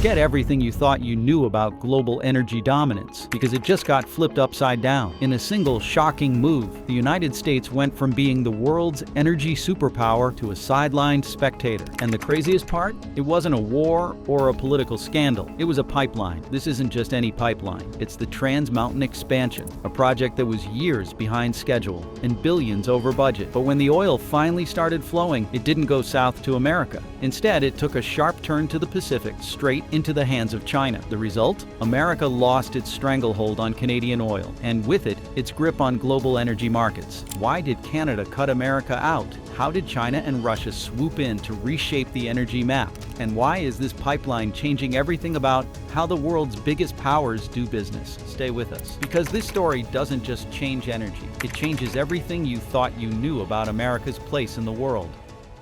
Forget everything you thought you knew about global energy dominance, because it just got flipped upside down. In a single shocking move, the United States went from being the world's energy superpower to a sidelined spectator. And the craziest part? It wasn't a war or a political scandal. It was a pipeline. This isn't just any pipeline. It's the Trans Mountain Expansion, a project that was years behind schedule and billions over budget. But when the oil finally started flowing, it didn't go south to America. Instead, it took a sharp turn to the Pacific, straight into the hands of China. The result? America lost its stranglehold on Canadian oil, and with it, its grip on global energy markets. Why did Canada cut America out? How did China and Russia swoop in to reshape the energy map? And why is this pipeline changing everything about how the world's biggest powers do business? Stay with us, because this story doesn't just change energy. It changes everything you thought you knew about America's place in the world.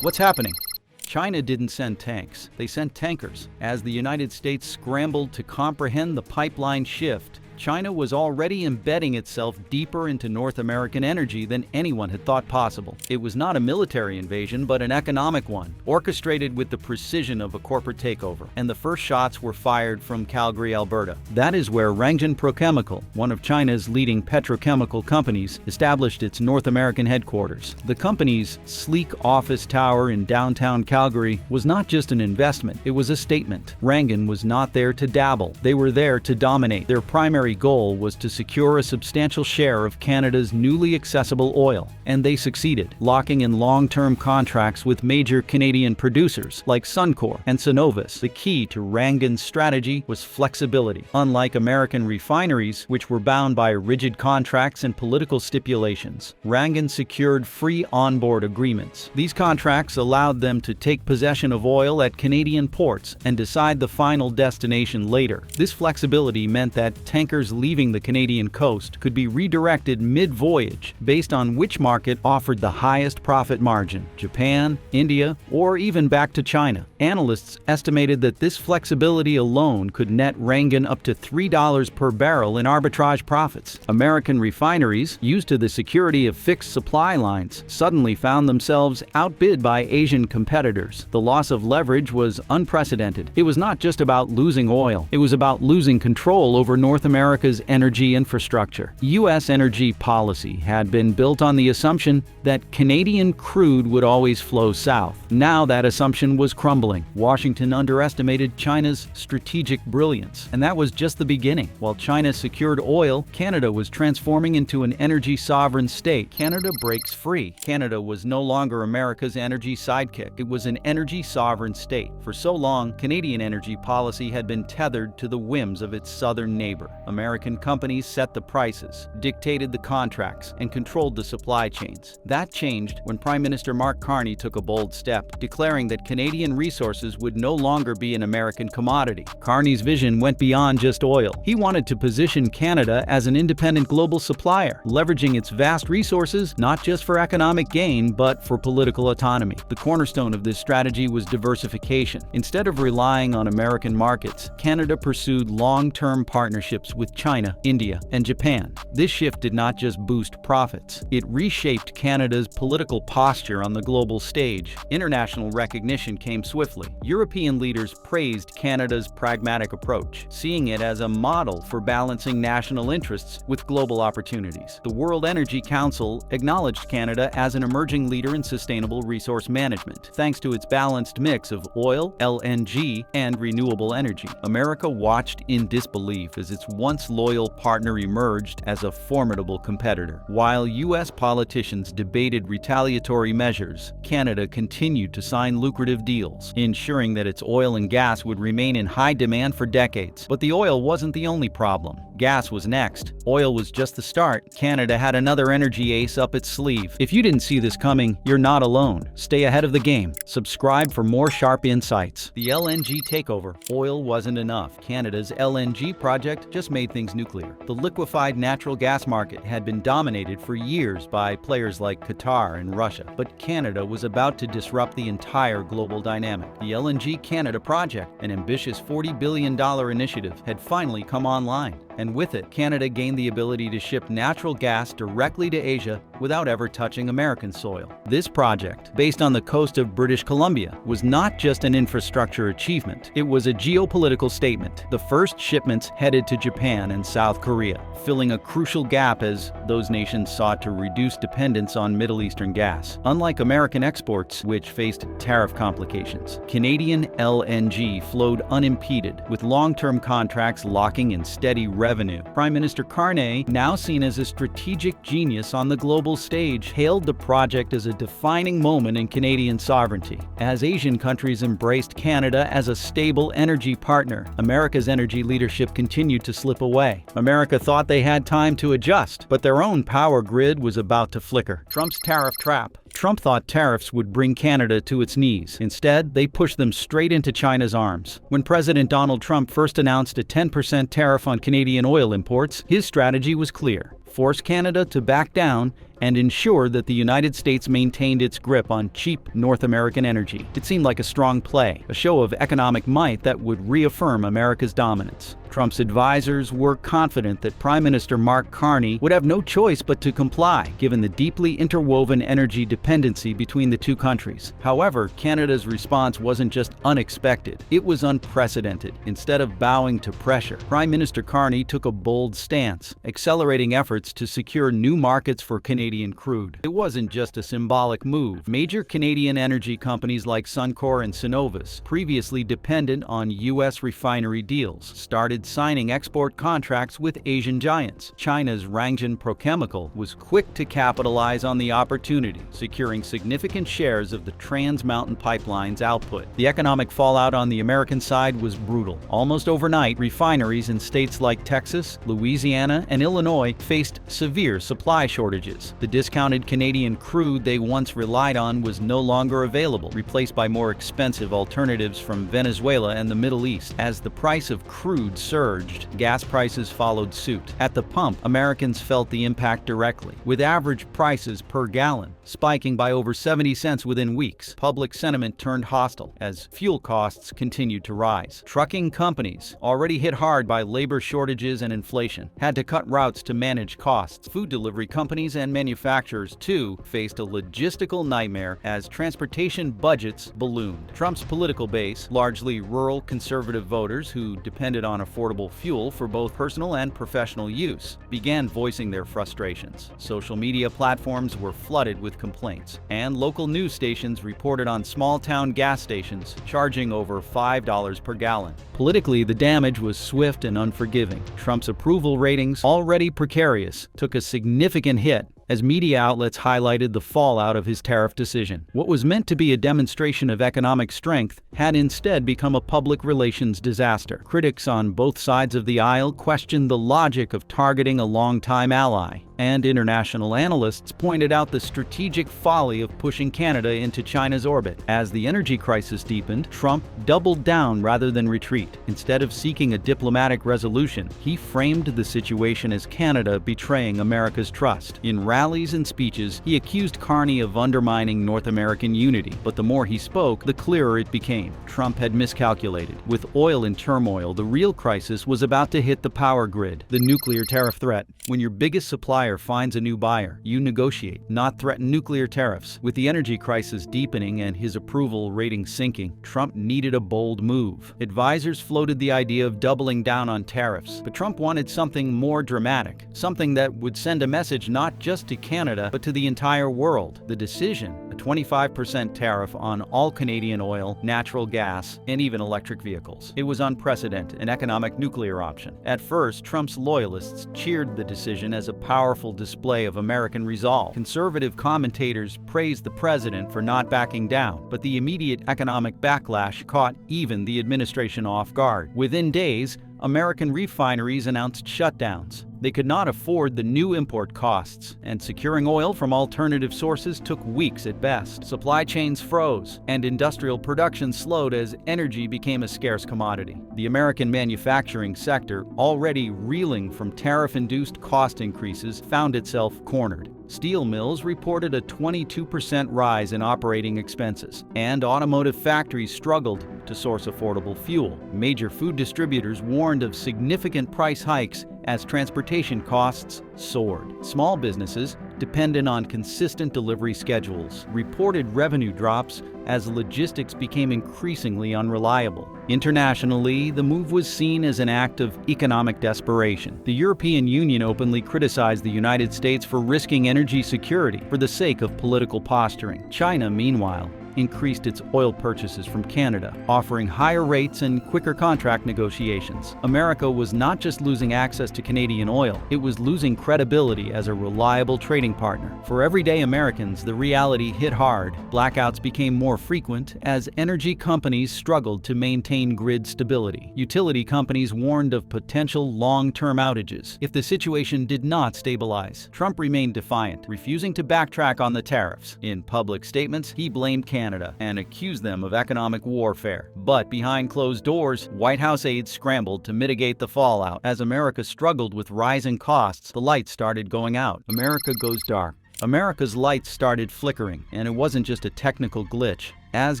What's happening? China didn't send tanks, they sent tankers. As the United States scrambled to comprehend the pipeline shift, China was already embedding itself deeper into North American energy than anyone had thought possible. It was not a military invasion, but an economic one, orchestrated with the precision of a corporate takeover. And the first shots were fired from Calgary, Alberta. That is where Rangjin Prochemical, one of China's leading petrochemical companies, established its North American headquarters. The company's sleek office tower in downtown Calgary was not just an investment, it was a statement. Rangjin was not there to dabble, they were there to dominate. Their primary goal was to secure a substantial share of Canada's newly accessible oil, and they succeeded, locking in long-term contracts with major Canadian producers like Suncor and Cenovus. The key to Rangjin's strategy was flexibility. Unlike American refineries, which were bound by rigid contracts and political stipulations, Rangjin secured free onboard agreements. These contracts allowed them to take possession of oil at Canadian ports and decide the final destination later. This flexibility meant that tankers leaving the Canadian coast could be redirected mid-voyage based on which market offered the highest profit margin: Japan, India, or even back to China. Analysts estimated that this flexibility alone could net Rangjin up to $3 per barrel in arbitrage profits. American refineries, used to the security of fixed supply lines, suddenly found themselves outbid by Asian competitors. The loss of leverage was unprecedented. It was not just about losing oil, it was about losing control over North America's energy infrastructure. U.S. energy policy had been built on the assumption that Canadian crude would always flow south. Now that assumption was crumbling. Washington underestimated China's strategic brilliance, and that was just the beginning. While China secured oil, Canada was transforming into an energy sovereign state. Canada breaks free. Canada was no longer America's energy sidekick. It was an energy sovereign state. For so long, Canadian energy policy had been tethered to the whims of its southern neighbor. American companies set the prices, dictated the contracts, and controlled the supply chains. That changed when Prime Minister Mark Carney took a bold step, declaring that Canadian resources would no longer be an American commodity. Carney's vision went beyond just oil. He wanted to position Canada as an independent global supplier, leveraging its vast resources not just for economic gain, but for political autonomy. The cornerstone of this strategy was diversification. Instead of relying on American markets, Canada pursued long-term partnerships with China, India, and Japan. This shift did not just boost profits, it reshaped Canada's political posture on the global stage. International recognition came swiftly. European leaders praised Canada's pragmatic approach, seeing it as a model for balancing national interests with global opportunities. The World Energy Council acknowledged Canada as an emerging leader in sustainable resource management, thanks to its balanced mix of oil, LNG, and renewable energy. America watched in disbelief as its once loyal partner emerged as a formidable competitor. While U.S. politicians debated retaliatory measures, Canada continued to sign lucrative deals, ensuring that its oil and gas would remain in high demand for decades. But the oil wasn't the only problem. Gas was next. Oil was just the start. Canada had another energy ace up its sleeve. If you didn't see this coming, you're not alone. Stay ahead of the game. Subscribe for more sharp insights. The LNG takeover. Oil wasn't enough. Canada's LNG project just made things nuclear. The liquefied natural gas market had been dominated for years by players like Qatar and Russia, but Canada was about to disrupt the entire global dynamic. The LNG Canada project, an ambitious $40 billion initiative, had finally come online. and with it, Canada gained the ability to ship natural gas directly to Asia without ever touching American soil. This project, based on the coast of British Columbia, was not just an infrastructure achievement, it was a geopolitical statement. The first shipments headed to Japan and South Korea, filling a crucial gap as those nations sought to reduce dependence on Middle Eastern gas. Unlike American exports, which faced tariff complications, Canadian LNG flowed unimpeded, with long-term contracts locking in steady revenue. Prime Minister Carney, now seen as a strategic genius on the global stage, hailed the project as a defining moment in Canadian sovereignty. As Asian countries embraced Canada as a stable energy partner, America's energy leadership continued to slip away. America thought they had time to adjust, but their own power grid was about to flicker. Trump's tariff trap. Trump thought tariffs would bring Canada to its knees. Instead, they pushed them straight into China's arms. When President Donald Trump first announced a 10% tariff on Canadian oil imports, his strategy was clear: force Canada to back down and ensure that the United States maintained its grip on cheap North American energy. It seemed like a strong play, a show of economic might that would reaffirm America's dominance. Trump's advisors were confident that Prime Minister Mark Carney would have no choice but to comply, given the deeply interwoven energy dependency between the two countries. However, Canada's response wasn't just unexpected, it was unprecedented. Instead of bowing to pressure, Prime Minister Carney took a bold stance, accelerating efforts to secure new markets for Canadian crude. It wasn't just a symbolic move. Major Canadian energy companies like Suncor and Cenovus, previously dependent on U.S. refinery deals, started signing export contracts with Asian giants. China's Rangjin Prochemical was quick to capitalize on the opportunity, securing significant shares of the Trans Mountain Pipeline's output. The economic fallout on the American side was brutal. Almost overnight, refineries in states like Texas, Louisiana, and Illinois faced severe supply shortages. The discounted Canadian crude they once relied on was no longer available, replaced by more expensive alternatives from Venezuela and the Middle East. As the price of crude surged, gas prices followed suit. At the pump, Americans felt the impact directly, with average prices per gallon spiking by over 70 cents within weeks. Public sentiment turned hostile as fuel costs continued to rise. Trucking companies, already hit hard by labor shortages and inflation, had to cut routes to manage costs. Food delivery companies and manufacturers, too, faced a logistical nightmare as transportation budgets ballooned. Trump's political base, largely rural conservative voters who depended on affordable fuel for both personal and professional use, began voicing their frustrations. Social media platforms were flooded with complaints, and local news stations reported on small-town gas stations charging over $5 per gallon. Politically, the damage was swift and unforgiving. Trump's approval ratings, already precarious, took a significant hit as media outlets highlighted the fallout of his tariff decision. What was meant to be a demonstration of economic strength had instead become a public relations disaster. Critics on both sides of the aisle questioned the logic of targeting a longtime ally, and international analysts pointed out the strategic folly of pushing Canada into China's orbit. As the energy crisis deepened, Trump doubled down rather than retreat. Instead of seeking a diplomatic resolution, he framed the situation as Canada betraying America's trust. In rallies and speeches, he accused Carney of undermining North American unity, but the more he spoke, the clearer it became. Trump had miscalculated. With oil in turmoil, the real crisis was about to hit the power grid, the nuclear tariff threat. When your biggest supplier finds a new buyer, you negotiate, not threaten nuclear tariffs. With the energy crisis deepening and his approval rating sinking, Trump needed a bold move. Advisors floated the idea of doubling down on tariffs, but Trump wanted something more dramatic, something that would send a message not just to Canada, but to the entire world. The decision, a 25% tariff on all Canadian oil, natural gas, and even electric vehicles. It was unprecedented, an economic nuclear option. At first, Trump's loyalists cheered the decision as a powerful display of American resolve. Conservative commentators praised the president for not backing down, but the immediate economic backlash caught even the administration off guard. Within days, American refineries announced shutdowns. They could not afford the new import costs, and securing oil from alternative sources took weeks at best. Supply chains froze, and industrial production slowed as energy became a scarce commodity. The American manufacturing sector, already reeling from tariff-induced cost increases, found itself cornered. Steel mills reported a 22% rise in operating expenses, and automotive factories struggled to source affordable fuel. Major food distributors warned of significant price hikes as transportation costs soared. Small businesses, dependent on consistent delivery schedules, reported revenue drops as logistics became increasingly unreliable. Internationally, the move was seen as an act of economic desperation. The European Union openly criticized the United States for risking energy security for the sake of political posturing. China, meanwhile, increased its oil purchases from Canada, offering higher rates and quicker contract negotiations. America was not just losing access to Canadian oil, it was losing credibility as a reliable trading partner. For everyday Americans, the reality hit hard. Blackouts became more frequent as energy companies struggled to maintain grid stability. Utility companies warned of potential long-term outages if the situation did not stabilize. Trump remained defiant, refusing to backtrack on the tariffs. In public statements, he blamed Canada and accused them of economic warfare. But behind closed doors, White House aides scrambled to mitigate the fallout. As America struggled with rising costs, the lights started going out. America goes dark. America's lights started flickering, and it wasn't just a technical glitch. As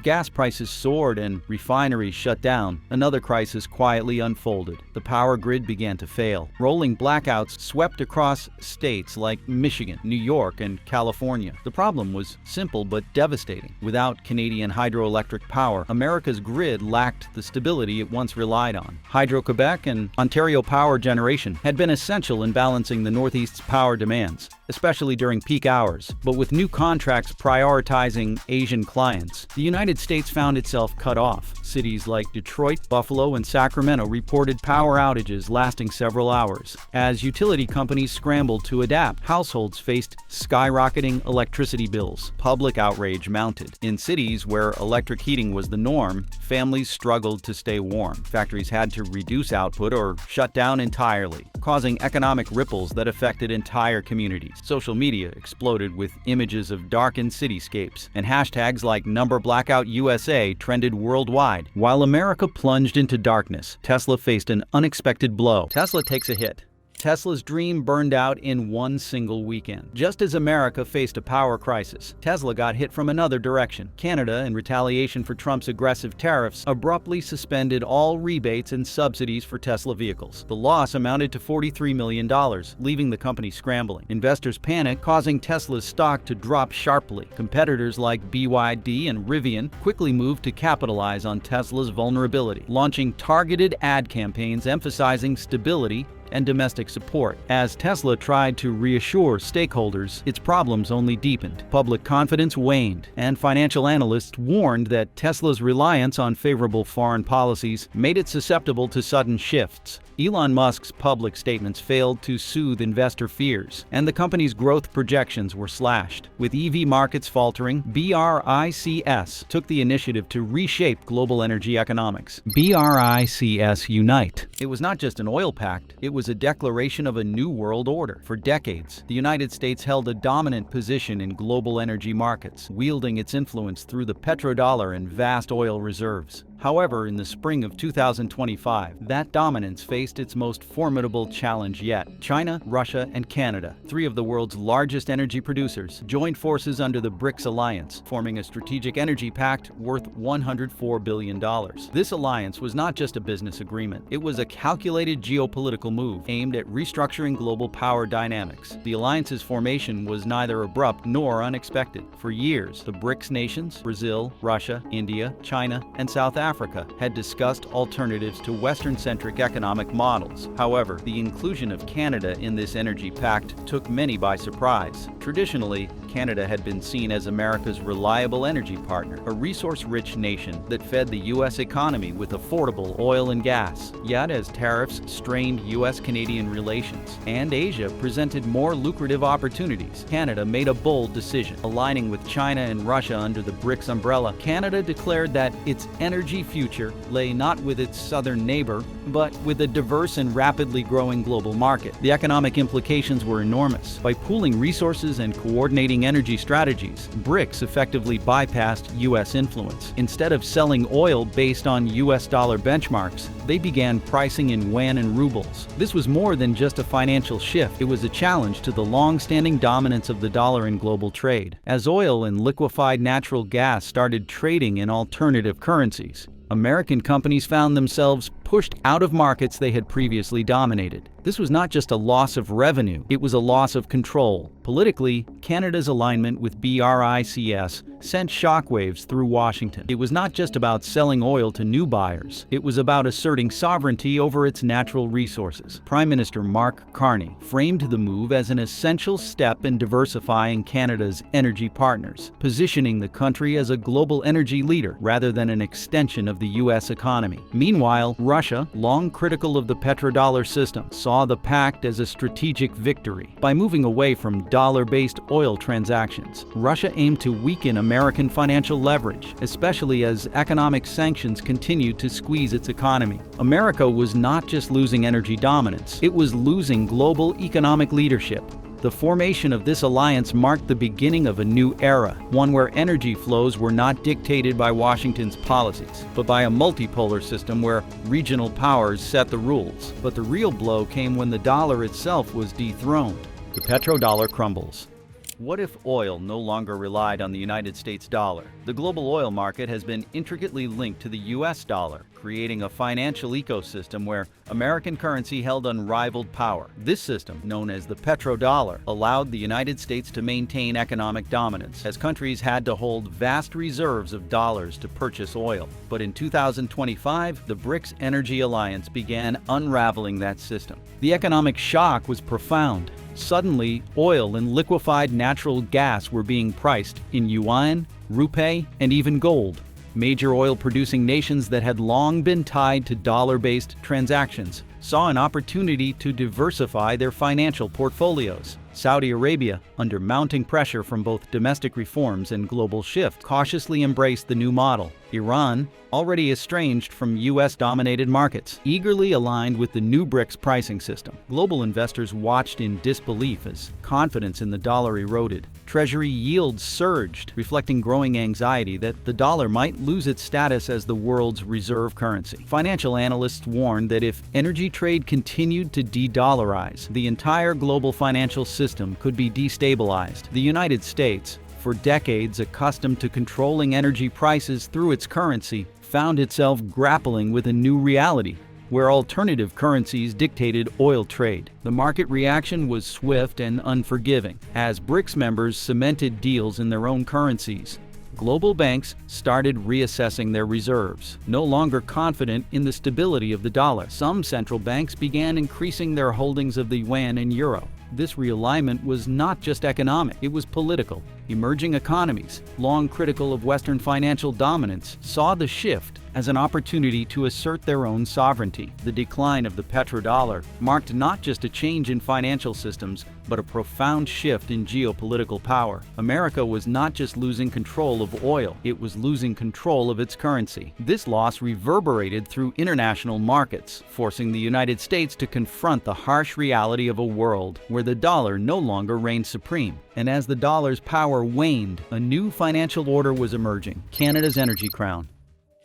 gas prices soared and refineries shut down, another crisis quietly unfolded. The power grid began to fail. Rolling blackouts swept across states like Michigan, New York, and California. The problem was simple but devastating. Without Canadian hydroelectric power, America's grid lacked the stability it once relied on. Hydro-Quebec and Ontario Power Generation had been essential in balancing the Northeast's power demands, especially during peak hours. But with new contracts prioritizing Asian clients, the United States found itself cut off. Cities like Detroit, Buffalo, and Sacramento reported power outages lasting several hours. As utility companies scrambled to adapt, households faced skyrocketing electricity bills. Public outrage mounted. In cities where electric heating was the norm, families struggled to stay warm. Factories had to reduce output or shut down entirely, causing economic ripples that affected entire communities. Social media exploded with images of darkened cityscapes, and hashtags like #BlackoutUSA trended worldwide. While America plunged into darkness, Tesla faced an unexpected blow. Tesla takes a hit. Tesla's dream burned out in one single weekend. Just as America faced a power crisis, Tesla got hit from another direction. Canada, in retaliation for Trump's aggressive tariffs, abruptly suspended all rebates and subsidies for Tesla vehicles. The loss amounted to $43 million, leaving the company scrambling. Investors panicked, causing Tesla's stock to drop sharply. Competitors like BYD and Rivian quickly moved to capitalize on Tesla's vulnerability, launching targeted ad campaigns emphasizing stability and domestic support. As Tesla tried to reassure stakeholders, its problems only deepened. Public confidence waned, and financial analysts warned that Tesla's reliance on favorable foreign policies made it susceptible to sudden shifts. Elon Musk's public statements failed to soothe investor fears, and the company's growth projections were slashed. With EV markets faltering, BRICS took the initiative to reshape global energy economics. BRICS Unite. It was not just an oil pact, it was a declaration of a new world order. For decades, the United States held a dominant position in global energy markets, wielding its influence through the petrodollar and vast oil reserves. However, in the spring of 2025, that dominance faced its most formidable challenge yet. China, Russia, and Canada, three of the world's largest energy producers, joined forces under the BRICS alliance, forming a strategic energy pact worth $104 billion. This alliance was not just a business agreement. It was a calculated geopolitical move aimed at restructuring global power dynamics. The alliance's formation was neither abrupt nor unexpected. For years, the BRICS nations, Brazil, Russia, India, China, and South Africa, had discussed alternatives to Western-centric economic models. However, the inclusion of Canada in this energy pact took many by surprise. Traditionally, Canada had been seen as America's reliable energy partner, a resource-rich nation that fed the U.S. economy with affordable oil and gas. Yet, as tariffs strained U.S.-Canadian relations and Asia presented more lucrative opportunities, Canada made a bold decision. Aligning with China and Russia under the BRICS umbrella, Canada declared that its energy future lay not with its southern neighbor, but with a diverse and rapidly growing global market. The economic implications were enormous. By pooling resources and coordinating energy strategies, BRICS effectively bypassed U.S. influence. Instead of selling oil based on U.S. dollar benchmarks, they began pricing in yuan and rubles. This was more than just a financial shift. It was a challenge to the long-standing dominance of the dollar in global trade. As oil and liquefied natural gas started trading in alternative currencies, American companies found themselves pushed out of markets they had previously dominated. This was not just a loss of revenue, it was a loss of control. Politically, Canada's alignment with BRICS sent shockwaves through Washington. It was not just about selling oil to new buyers, it was about asserting sovereignty over its natural resources. Prime Minister Mark Carney framed the move as an essential step in diversifying Canada's energy partners, positioning the country as a global energy leader rather than an extension of the U.S. economy. Meanwhile, Russia, long critical of the petrodollar system, saw the Pact as a strategic victory. By moving away from dollar-based oil transactions, Russia aimed to weaken American financial leverage, especially as economic sanctions continued to squeeze its economy. America was not just losing energy dominance, it was losing global economic leadership. The formation of this alliance marked the beginning of a new era, one where energy flows were not dictated by Washington's policies, but by a multipolar system where regional powers set the rules. But the real blow came when the dollar itself was dethroned. The petrodollar crumbles. What if oil no longer relied on the United States dollar? The global oil market has been intricately linked to the US dollar, creating a financial ecosystem where American currency held unrivaled power. This system, known as the petrodollar, allowed the United States to maintain economic dominance, as countries had to hold vast reserves of dollars to purchase oil. But in 2025, the BRICS Energy Alliance began unraveling that system. The economic shock was profound. Suddenly, oil and liquefied natural gas were being priced in yuan, rupee, and even gold. Major oil-producing nations that had long been tied to dollar-based transactions saw an opportunity to diversify their financial portfolios. Saudi Arabia, under mounting pressure from both domestic reforms and global shift, cautiously embraced the new model. Iran, already estranged from US-dominated markets, eagerly aligned with the new BRICS pricing system. Global investors watched in disbelief as confidence in the dollar eroded. Treasury yields surged, reflecting growing anxiety that the dollar might lose its status as the world's reserve currency. Financial analysts warned that if energy trade continued to de-dollarize, the entire global financial system could be destabilized. The United States, for decades accustomed to controlling energy prices through its currency, found itself grappling with a new reality, where alternative currencies dictated oil trade. The market reaction was swift and unforgiving. As BRICS members cemented deals in their own currencies, global banks started reassessing their reserves. No longer confident in the stability of the dollar, some central banks began increasing their holdings of the yuan and euro. This realignment was not just economic, it was political. Emerging economies, long critical of Western financial dominance, saw the shift as an opportunity to assert their own sovereignty. The decline of the petrodollar marked not just a change in financial systems, but a profound shift in geopolitical power. America was not just losing control of oil, it was losing control of its currency. This loss reverberated through international markets, forcing the United States to confront the harsh reality of a world where the dollar no longer reigned supreme. And as the dollar's power waned, a new financial order was emerging: Canada's energy crown.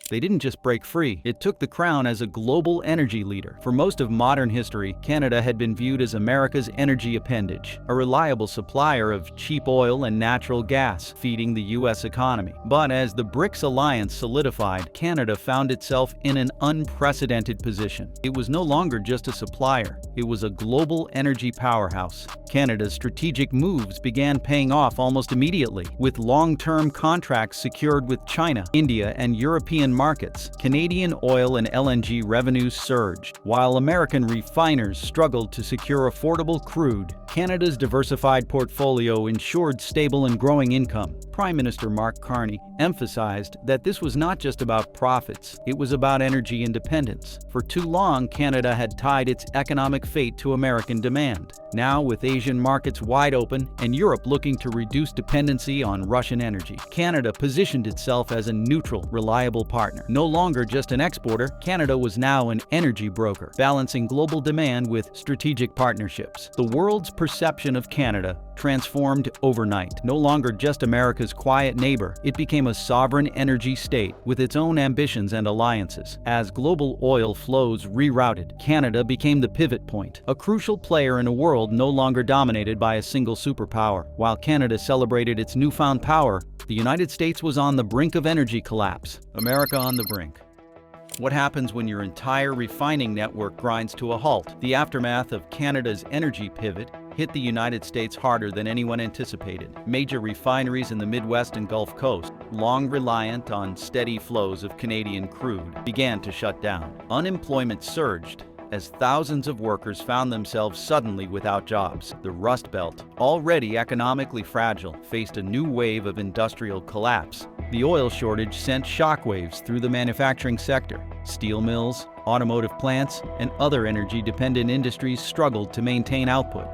They didn't just break free, it took the crown as a global energy leader. For most of modern history, Canada had been viewed as America's energy appendage, a reliable supplier of cheap oil and natural gas, feeding the U.S. economy. But as the BRICS alliance solidified, Canada found itself in an unprecedented position. It was no longer just a supplier, it was a global energy powerhouse. Canada's strategic moves began paying off almost immediately, with long-term contracts secured with China, India, and European markets. Canadian oil and LNG revenues surged, while American refiners struggled to secure affordable crude. Canada's diversified portfolio ensured stable and growing income. Prime Minister Mark Carney emphasized that this was not just about profits, it was about energy independence. For too long, Canada had tied its economic fate to American demand. Now, with Asian markets wide open and Europe looking to reduce dependency on Russian energy, Canada positioned itself as a neutral, reliable partner. No longer just an exporter, Canada was now an energy broker, balancing global demand with strategic partnerships. The world's perception of Canada transformed overnight. No longer just America's quiet neighbor, it became a sovereign energy state with its own ambitions and alliances. As global oil flows rerouted, Canada became the pivot point, a crucial player in a world no longer dominated by a single superpower. While Canada celebrated its newfound power, the United States was on the brink of energy collapse. America on the brink. What happens when your entire refining network grinds to a halt? The aftermath of Canada's energy pivot hit the United States harder than anyone anticipated. Major refineries in the Midwest and Gulf Coast, long reliant on steady flows of Canadian crude, began to shut down. Unemployment surged as thousands of workers found themselves suddenly without jobs. The Rust Belt, already economically fragile, faced a new wave of industrial collapse. The oil shortage sent shockwaves through the manufacturing sector. Steel mills, automotive plants, and other energy-dependent industries struggled to maintain output.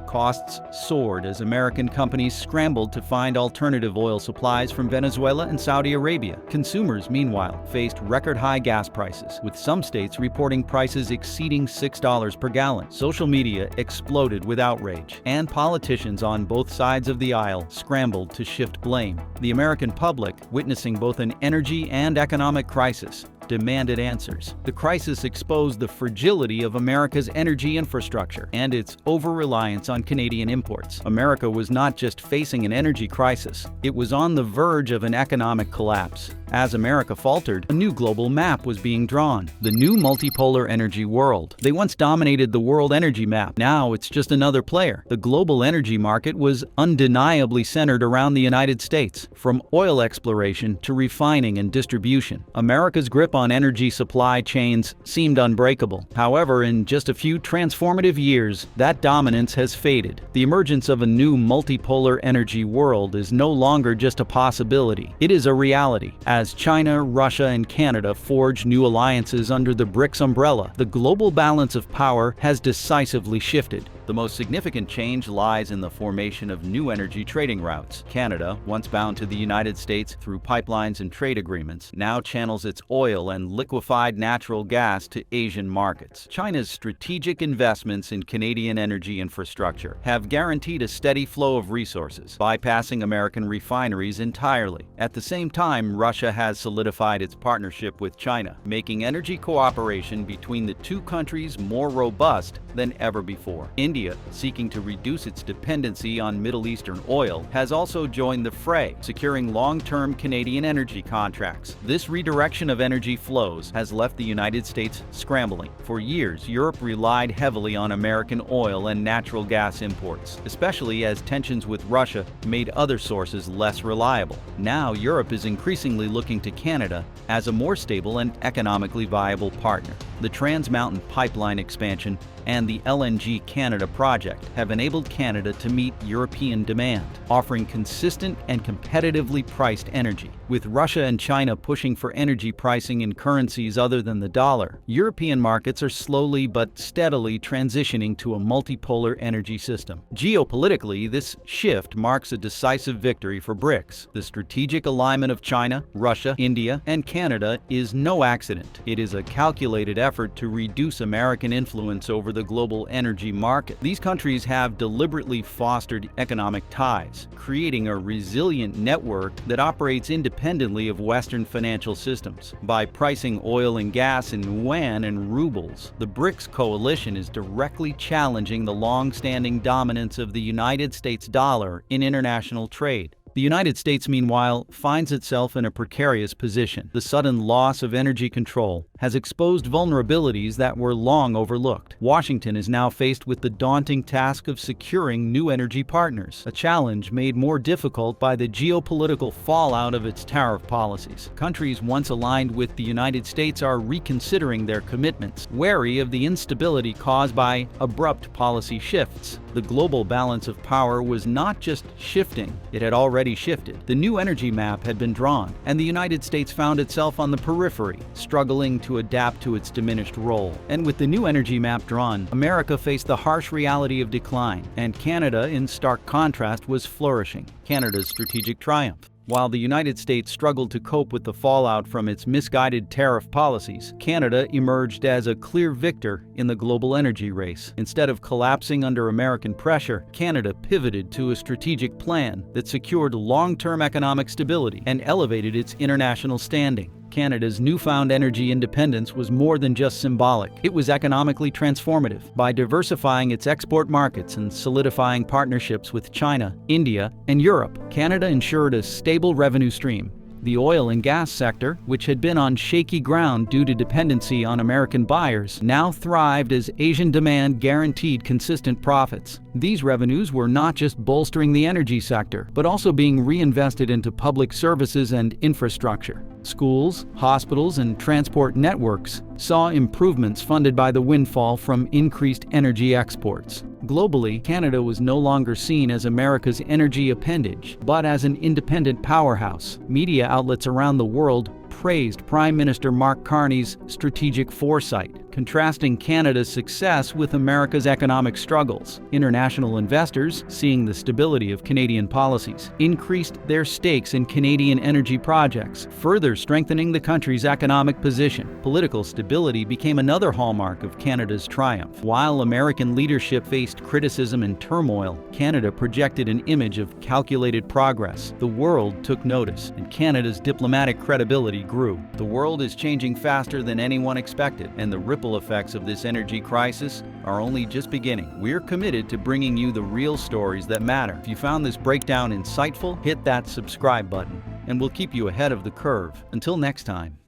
Costs soared as American companies scrambled to find alternative oil supplies from Venezuela and Saudi Arabia. Consumers, meanwhile, faced record-high gas prices, with some states reporting prices exceeding $6 per gallon. Social media exploded with outrage, and politicians on both sides of the aisle scrambled to shift blame. The American public, witnessing both an energy and economic crisis, demanded answers. The crisis exposed the fragility of America's energy infrastructure and its over-reliance on Canadian imports. America was not just facing an energy crisis, it was on the verge of an economic collapse. As America faltered, a new global map was being drawn, the new multipolar energy world. They once dominated the world energy map. Now it's just another player. The global energy market was undeniably centered around the United States. From oil exploration to refining and distribution, America's grip on energy supply chains seemed unbreakable. However, in just a few transformative years, that dominance has faded. The emergence of a new multipolar energy world is no longer just a possibility. It is a reality. As China, Russia, and Canada forge new alliances under the BRICS umbrella, the global balance of power has decisively shifted. The most significant change lies in the formation of new energy trading routes. Canada, once bound to the United States through pipelines and trade agreements, now channels its oil and liquefied natural gas to Asian markets. China's strategic investments in Canadian energy infrastructure have guaranteed a steady flow of resources, bypassing American refineries entirely. At the same time, Russia has solidified its partnership with China, making energy cooperation between the two countries more robust than ever before. India, seeking to reduce its dependency on Middle Eastern oil, has also joined the fray, securing long-term Canadian energy contracts. This redirection of energy flows has left the United States scrambling. For years, Europe relied heavily on American oil and natural gas imports, especially as tensions with Russia made other sources less reliable. Now, Europe is increasingly looking to Canada as a more stable and economically viable partner. The Trans Mountain Pipeline expansion and the LNG Canada project have enabled Canada to meet European demand, offering consistent and competitively priced energy. With Russia and China pushing for energy pricing in currencies other than the dollar, European markets are slowly but steadily transitioning to a multipolar energy system. Geopolitically, this shift marks a decisive victory for BRICS. The strategic alignment of China, Russia, India, and Canada is no accident. It is a calculated effort to reduce American influence over the global energy market. These countries have deliberately fostered economic ties, creating a resilient network that operates independently of Western financial systems. By pricing oil and gas in yuan and rubles, the BRICS coalition is directly challenging the long-standing dominance of the United States dollar in international trade. The United States, meanwhile, finds itself in a precarious position. The sudden loss of energy control has exposed vulnerabilities that were long overlooked. Washington is now faced with the daunting task of securing new energy partners, a challenge made more difficult by the geopolitical fallout of its tariff policies. Countries once aligned with the United States are reconsidering their commitments, wary of the instability caused by abrupt policy shifts. The global balance of power was not just shifting, it had already shifted. The new energy map had been drawn, and the United States found itself on the periphery, struggling to adapt to its diminished role. And with the new energy map drawn, America faced the harsh reality of decline, and Canada, in stark contrast, was flourishing. Canada's strategic triumph. While the United States struggled to cope with the fallout from its misguided tariff policies, Canada emerged as a clear victor in the global energy race. Instead of collapsing under American pressure, Canada pivoted to a strategic plan that secured long-term economic stability and elevated its international standing. Canada's newfound energy independence was more than just symbolic. It was economically transformative. By diversifying its export markets and solidifying partnerships with China, India, and Europe, Canada ensured a stable revenue stream, The oil and gas sector, which had been on shaky ground due to dependency on American buyers, now thrived as Asian demand guaranteed consistent profits. These revenues were not just bolstering the energy sector, but also being reinvested into public services and infrastructure. Schools, hospitals, and transport networks saw improvements funded by the windfall from increased energy exports. Globally, Canada was no longer seen as America's energy appendage, but as an independent powerhouse. Media outlets around the world praised Prime Minister Mark Carney's strategic foresight, contrasting Canada's success with America's economic struggles. International investors, seeing the stability of Canadian policies, increased their stakes in Canadian energy projects, further strengthening the country's economic position. Political stability became another hallmark of Canada's triumph. While American leadership faced criticism and turmoil, Canada projected an image of calculated progress. The world took notice, and Canada's diplomatic credibility grew. The world is changing faster than anyone expected, and the ripple effects of this energy crisis are only just beginning. We're committed to bringing you the real stories that matter. If you found this breakdown insightful, hit that subscribe button, and we'll keep you ahead of the curve. Until next time.